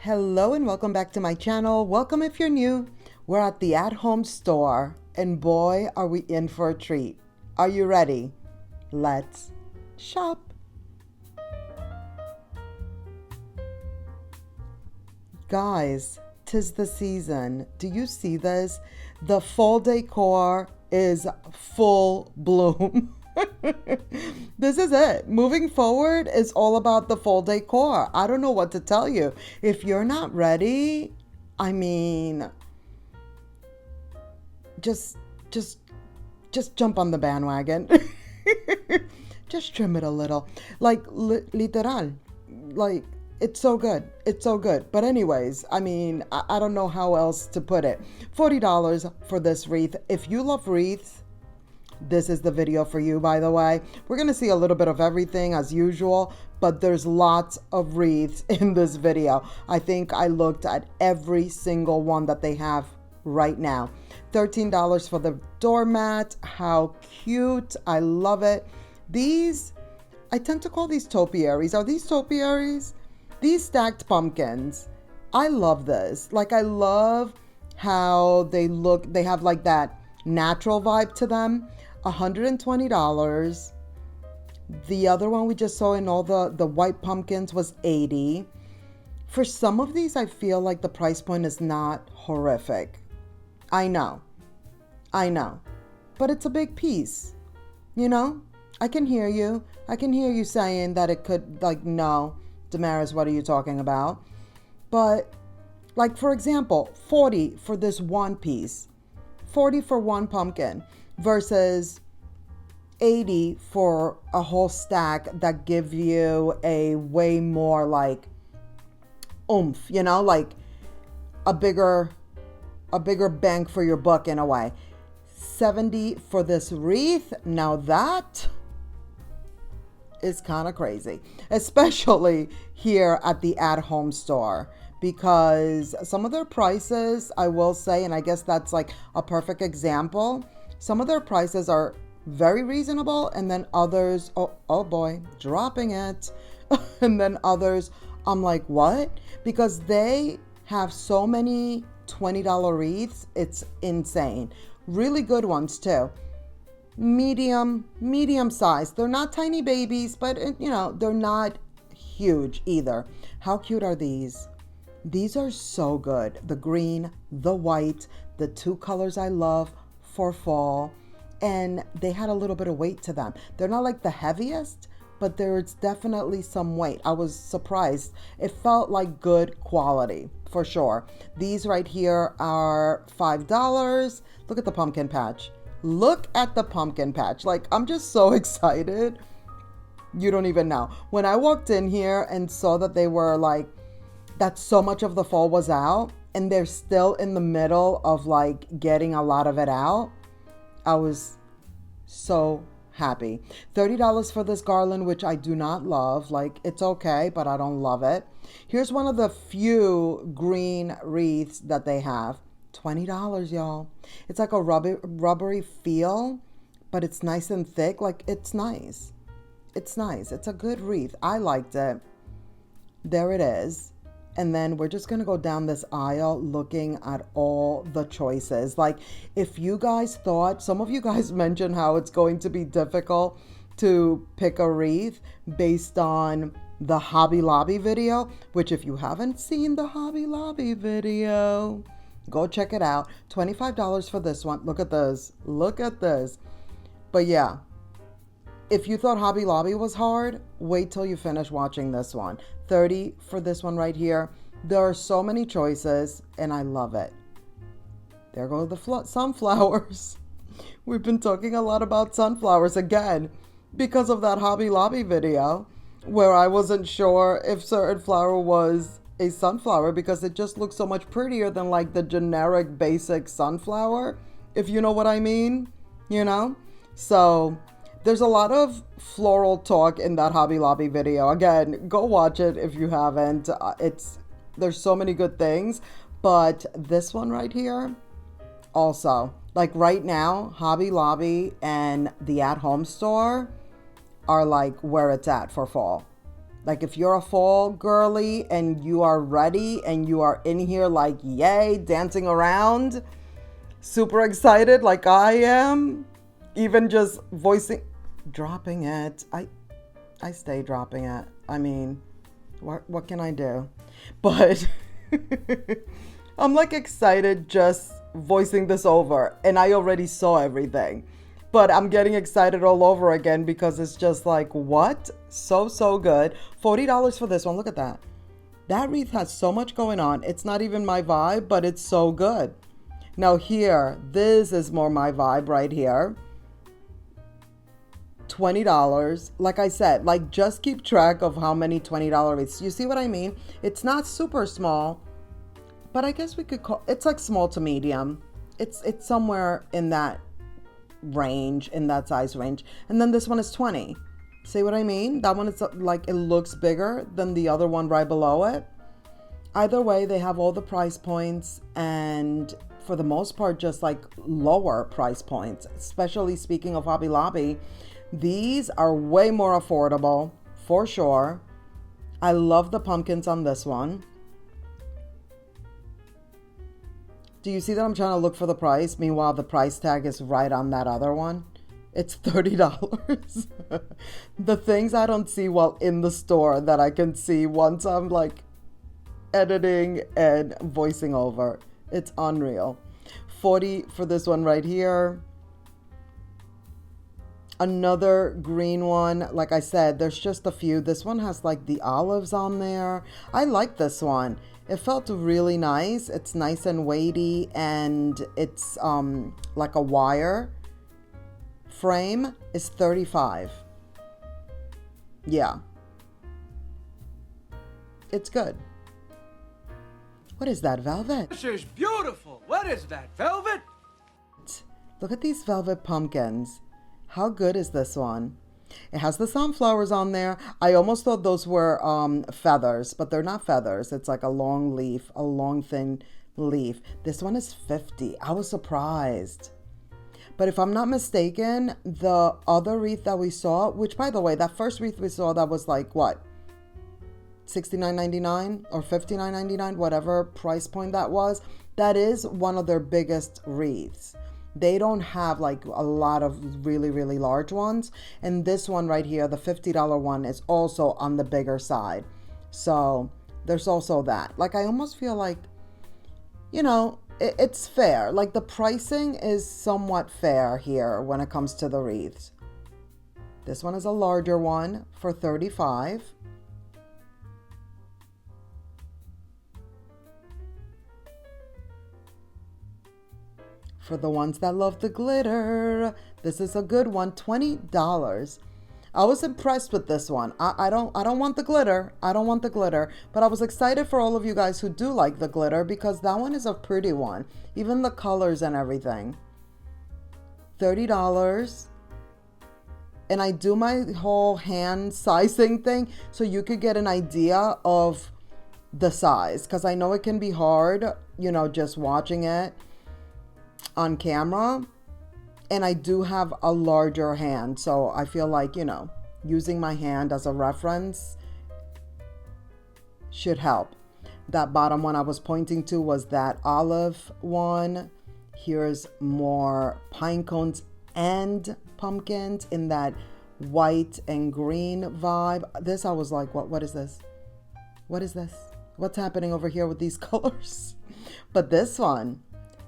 Hello and welcome back to my channel. Welcome if you're new. We're at the at-home store and boy are we in for a treat. Are you ready? Let's shop. Guys, 'tis the season. Do you see this? The fall decor is full bloom. This is it. Moving forward is all about the fall decor. I don't know what to tell you. If you're not ready, I mean, just jump on the bandwagon. Just trim it a little. Like literal. Like it's so good. It's so good. But anyways, I mean, I don't know how else to put it. $40 for this wreath. If you love wreaths, this is the video for you, by the way. We're going to see a little bit of everything as usual, but there's lots of wreaths in this video. I think I looked at every single one that they have right now. $13 for the doormat. How cute. I love it. These, I tend to call these topiaries. Are these topiaries? These stacked pumpkins. I love this. Like, I love how they look. They have like that natural vibe to them. $120. The other one we just saw in all the white pumpkins was $80. For some of these, I feel like the price point is not horrific. I know, but it's a big piece, you know? I can hear you. I can hear you saying that it could, like, no, Damaris, what are you talking about? But, like, for example, $40 for this one piece. $40 for one pumpkin versus $80 for a whole stack that give you a way more like oomph, you know, like a bigger bang for your buck in a way. $70 for this wreath. Now that is kind of crazy, especially here at the at-home store, because some of their prices, I will say, and I guess that's like a perfect example, some of their prices are very reasonable, and then others, oh boy, dropping it. And then others, I'm like, what? Because they have so many $20 wreaths, it's insane. Really good ones too. Medium size. They're not tiny babies, but you know, they're not huge either. How cute are these? These are so good. The green, the white, the two colors I love for fall. And they had a little bit of weight to them. They're not like the heaviest, but there's definitely some weight. I was surprised. It felt like good quality for sure. These right here are $5. Look at the pumpkin patch. Look at the pumpkin patch. Like, I'm just so excited. You don't even know. When I walked in here and saw that they were like, that so much of the fall was out and they're still in the middle of like getting a lot of it out, I was so happy. $30 for this garland, which I do not love. Like, it's okay, but I don't love it. Here's one of the few green wreaths that they have. $20, y'all. It's like a rubbery feel, but it's nice and thick. Like, it's nice. It's nice. It's a good wreath. I liked it. There it is. And then we're just going to go down this aisle looking at all the choices. Like, if you guys thought, some of you guys mentioned how it's going to be difficult to pick a wreath based on the Hobby Lobby video, which if you haven't seen the Hobby Lobby video, go check it out. $25 for this one. Look at this. Look at this. But yeah, if you thought Hobby Lobby was hard, wait till you finish watching this one. $30 for this one right here. There are so many choices, and I love it. There go the sunflowers. We've been talking a lot about sunflowers again because of that Hobby Lobby video where I wasn't sure if certain flower was a sunflower because it just looks so much prettier than like the generic basic sunflower, if you know what I mean, you know? So there's a lot of floral talk in that Hobby Lobby video. Again, go watch it if you haven't. There's so many good things, but this one right here also, like right now, Hobby Lobby and the at-home store are like where it's at for fall. Like if you're a fall girly and you are ready and you are in here like, yay, dancing around, super excited like I am, even just dropping it. I stay dropping it. I mean, what can I do? But I'm like excited just voicing this over, and I already saw everything. But I'm getting excited all over again because it's just like, what? So good. $40 for this one. Look at that. That wreath has so much going on. It's not even my vibe, but it's so good. Now here, this is more my vibe right here. $20. Like I said, like just keep track of how many $20 wreaths. You see what I mean? It's not super small, but I guess we could call it's like small to medium. It's somewhere in that range, in that size range. And then this one is 20. See what I mean? That one is like, it looks bigger than the other one right below it. Either way, they have all the price points, and for the most part just like lower price points. Especially speaking of Hobby Lobby, these are way more affordable for sure. I love the pumpkins on this one. Do you see that I'm trying to look for the price? Meanwhile, the price tag is right on that other one. It's $30. The things I don't see while in the store that I can see once I'm like editing and voicing over. It's unreal. $40 for this one right here. Another green one. Like I said, there's just a few. This one has like the olives on there. I like this one. It felt really nice. It's nice and weighty, and it's like a wire frame. Is $35. Yeah. It's good. What is that, velvet? This is beautiful. What is that, velvet? Look at these velvet pumpkins. How good is this one? It has the sunflowers on there. I almost thought those were feathers, but they're not feathers. It's like a long leaf, a long thin leaf. This one is $50. I was surprised. But if I'm not mistaken, the other wreath that we saw, which by the way, that first wreath we saw that was like what? $69.99 or $59.99, whatever price point that was. That is one of their biggest wreaths. They don't have like a lot of really, really large ones. And this one right here, the $50 one, is also on the bigger side. So there's also that. Like, I almost feel like, you know, it's fair. Like the pricing is somewhat fair here when it comes to the wreaths. This one is a larger one for $35. For the ones that love the glitter, this is a good one, $20. I was impressed with this one. I don't want the glitter. I don't want the glitter, but I was excited for all of you guys who do like the glitter because that one is a pretty one. Even the colors and everything. $30. And I do my whole hand sizing thing so you could get an idea of the size, because I know it can be hard, you know, just watching it on camera, and I do have a larger hand, so I feel like, you know, using my hand as a reference should help. That bottom one I was pointing to was that olive one. Here's more pine cones and pumpkins in that white and green vibe. This I was like, what is this? What is this? What's happening over here with these colors? But this one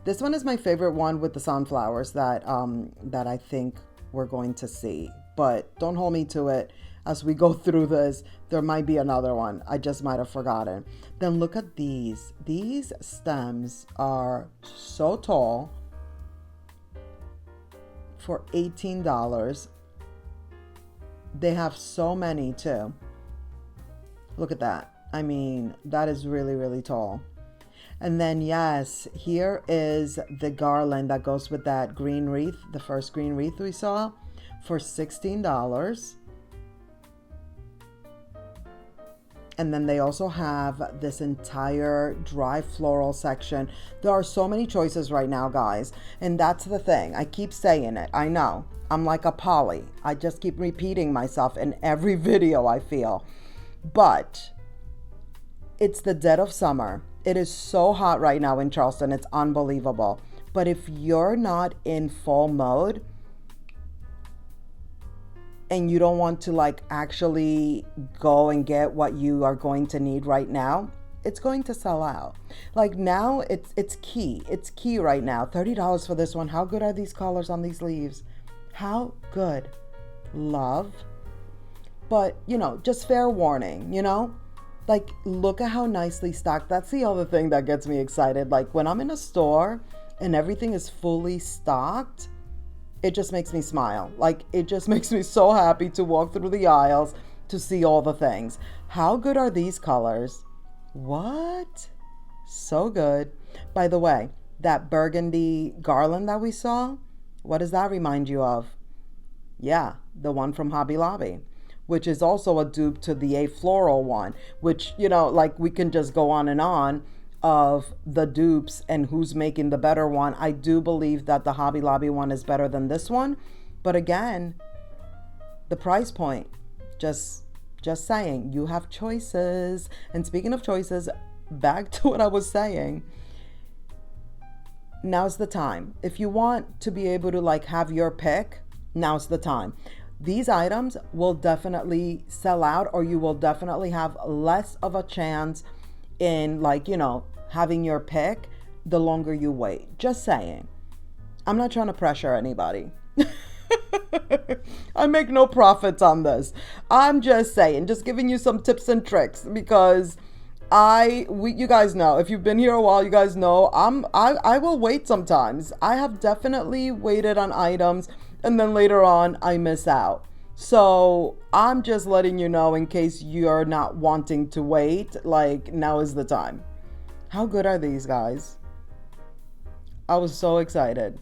is my favorite one with the sunflowers that I think we're going to see. But don't hold me to it. As we go through this, there might be another one. I just might have forgotten. Then look at these. These stems are so tall for $18. They have so many too. Look at that. I mean, that is really, really tall. And then, yes, here is the garland that goes with that green wreath, the first green wreath we saw, for $16. And then they also have this entire dry floral section. There are so many choices right now, guys. And that's the thing. I keep saying it. I know. I'm like a Polly. I just keep repeating myself in every video, I feel. But it's the dead of summer. It is so hot right now in Charleston. It's unbelievable. But if you're not in fall mode and you don't want to like actually go and get what you are going to need right now, it's going to sell out. Like now it's key. It's key right now. $30 for this one. How good are these colors on these leaves? How good? Love. But, you know, just fair warning, you know? Like, look at how nicely stocked. That's the other thing that gets me excited. Like, when I'm in a store and everything is fully stocked, it just makes me smile. Like, it just makes me so happy to walk through the aisles to see all the things. How good are these colors? What? So good. By the way, that burgundy garland that we saw, what does that remind you of? Yeah, the one from Hobby Lobby, which is also a dupe to the Floral one, which, you know, like we can just go on of the dupes and who's making the better one. I do believe that the Hobby Lobby one is better than this one. But again, the price point, just saying, you have choices. And speaking of choices, back to what I was saying, now's the time. If you want to be able to like have your pick, now's the time. These items will definitely sell out, or you will definitely have less of a chance in like, you know, having your pick the longer you wait. Just saying. I'm not trying to pressure anybody. I make no profits on this. I'm just saying, just giving you some tips and tricks, because you guys know, if you've been here a while, you guys know I will wait sometimes. I have definitely waited on items and then later on I miss out. So I'm just letting you know in case you're not wanting to wait, like now is the time. How good are these, guys? I was so excited.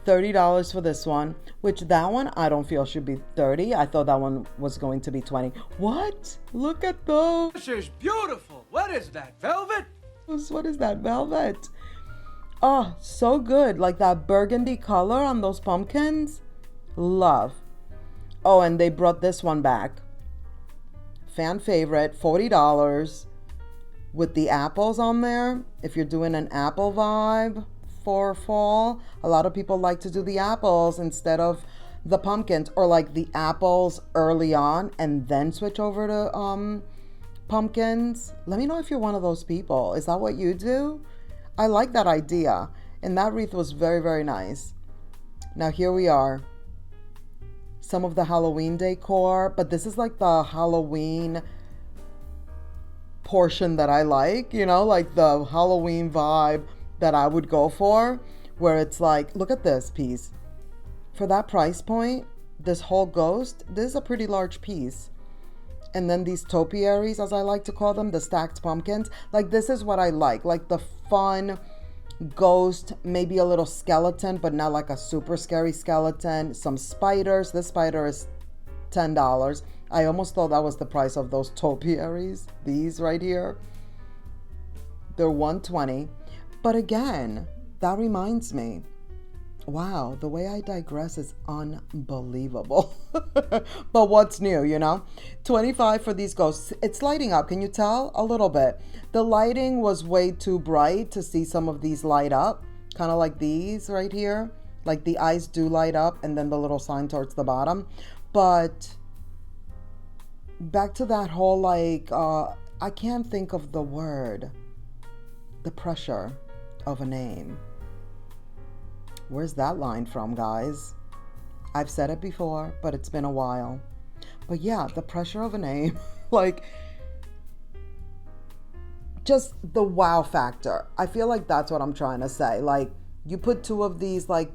$30 for this one, which that one I don't feel should be $30. I thought that one was going to be $20. What? Look at those. This is beautiful. What is that, velvet? What is that, velvet? Oh, so good. Like that burgundy color on those pumpkins. Love. Oh, and they brought this one back. Fan favorite, $40 with the apples on there. If you're doing an apple vibe for fall, a lot of people like to do the apples instead of the pumpkins, or like the apples early on and then switch over to pumpkins. Let me know if you're one of those people. Is that what you do? I like that idea. And that wreath was very, very nice. Now here we are. Some of the Halloween decor, but this is like the Halloween portion that I like, you know, like the Halloween vibe that I would go for, where it's like, look at this piece. For that price point, this whole ghost, this is a pretty large piece. And then these topiaries, as I like to call them, the stacked pumpkins, like this is what I like the fun ghost, maybe a little skeleton, but not like a super scary skeleton. Some spiders. This spider is $10. I almost thought that was the price of those topiaries. These right here, they're $120. But again, that reminds me, wow, the way I digress is unbelievable. But what's new, you know? $25 for these ghosts. It's lighting up. Can you tell? A little bit. The lighting was way too bright to see some of these light up. Kind of like these right here. Like the eyes do light up and then the little sign towards the bottom. But back to that whole like, I can't think of the word. The pressure of a name. Where's that line from, guys? I've said it before, but it's been a while. But yeah, the pressure of a name. Like, just the wow factor. I feel like that's what I'm trying to say. Like, you put two of these, like,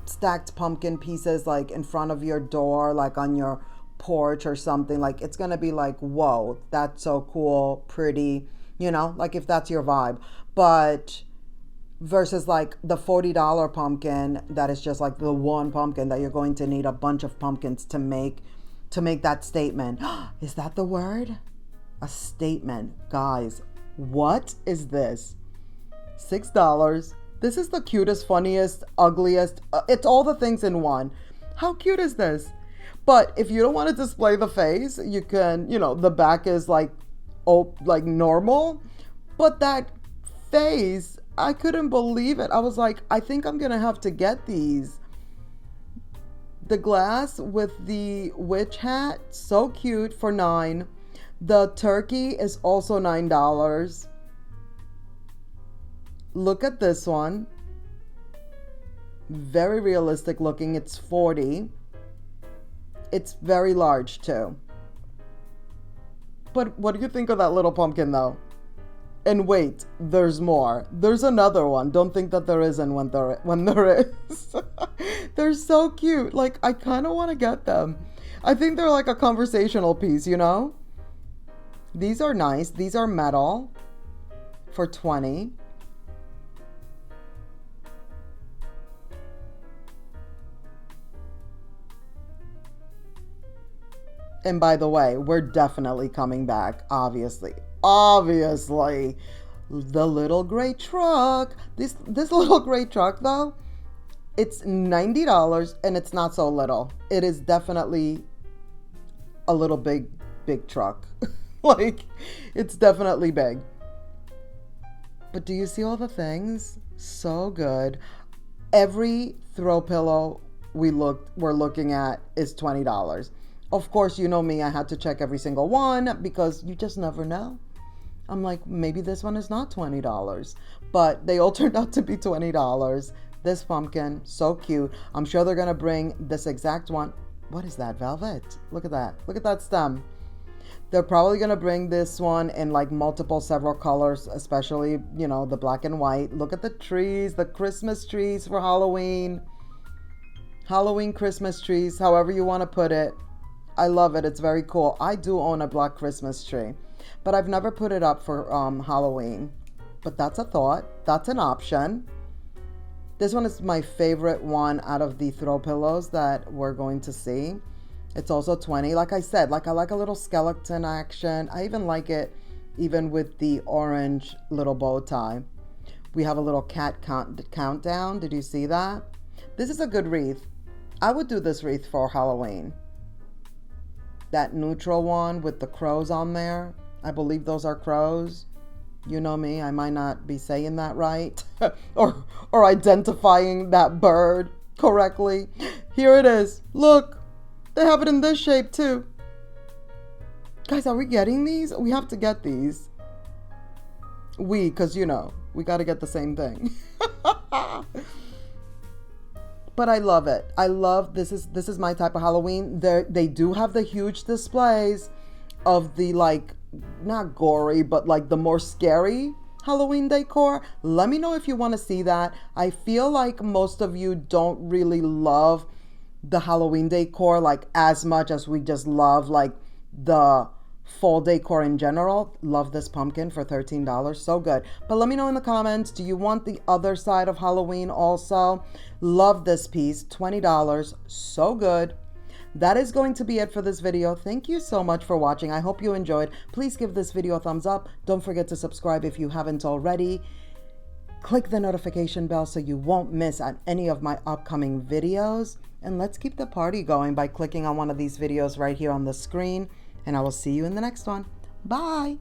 stacked pumpkin pieces, like, in front of your door, like, on your porch or something. Like, it's going to be like, whoa, that's so cool, pretty, you know? Like, if that's your vibe. But versus like the $40 pumpkin that is just like the one pumpkin that you're going to need a bunch of pumpkins to make that statement. Is that the word? A statement. Guys, what is this? $6. This is the cutest, funniest, ugliest. It's all the things in one. How cute is this? But if you don't want to display the face, you can, the back is like, like normal. But that face, I couldn't believe it. I was like, I think I'm going to have to get these. The glass with the witch hat, so cute, for $9. The turkey is also $9. Look at this one. Very realistic looking. It's $40. It's very large too. But what do you think of that little pumpkin though? And wait, there's more. There's another one. Don't think that there isn't when there is. They're so cute. Like, I kind of want to get them. I think they're like a conversational piece, These are nice. These are metal for $20. And by the way, we're definitely coming back, obviously. Obviously. The little gray truck. This little gray truck, though, it's $90 and it's not so little. It is definitely a little big truck. Like, it's definitely big. But do you see all the things? So good. Every throw pillow we're looking at is $20. Of course, you know me, I had to check every single one because you just never know. I'm like, maybe this one is not $20. But they all turned out to be $20. This pumpkin, so cute. I'm sure they're going to bring this exact one. What is that, velvet? Look at that. Look at that stem. They're probably going to bring this one in like several colors, especially, the black and white. Look at the trees, the Christmas trees for Halloween. Halloween Christmas trees, however you want to put it. I love it. It's very cool. I do own a black Christmas tree, but I've never put it up for Halloween. But that's a thought. That's an option. This one is my favorite one out of the throw pillows that we're going to see. It's also $20. Like I said, I like a little skeleton action. I even like it even with the orange little bow tie. We have a little cat countdown. Did you see that? This is a good wreath. I would do this wreath for Halloween. That neutral one with the crows on there. I believe those are crows. You know me, I might not be saying that right or identifying that bird correctly. Here it is. Look, they have it in this shape too. Guys, are we getting these? We have to get these. Because we got to get the same thing. But I love it. I love this is my type of Halloween. They do have the huge displays of the not gory, but the more scary Halloween decor. Let me know if you want to see that. I feel like most of you don't really love the Halloween decor as much as we just love the fall decor in general. Love this pumpkin for $13. So good. But let me know in the comments, do you want the other side of Halloween also? Love this piece. $20. So good. That is going to be it for this video. Thank you so much for watching. I hope you enjoyed. Please give this video a thumbs up. Don't forget to subscribe if you haven't already. Click the notification bell so you won't miss on any of my upcoming videos. And let's keep the party going by clicking on one of these videos right here on the screen. And I will see you in the next one. Bye.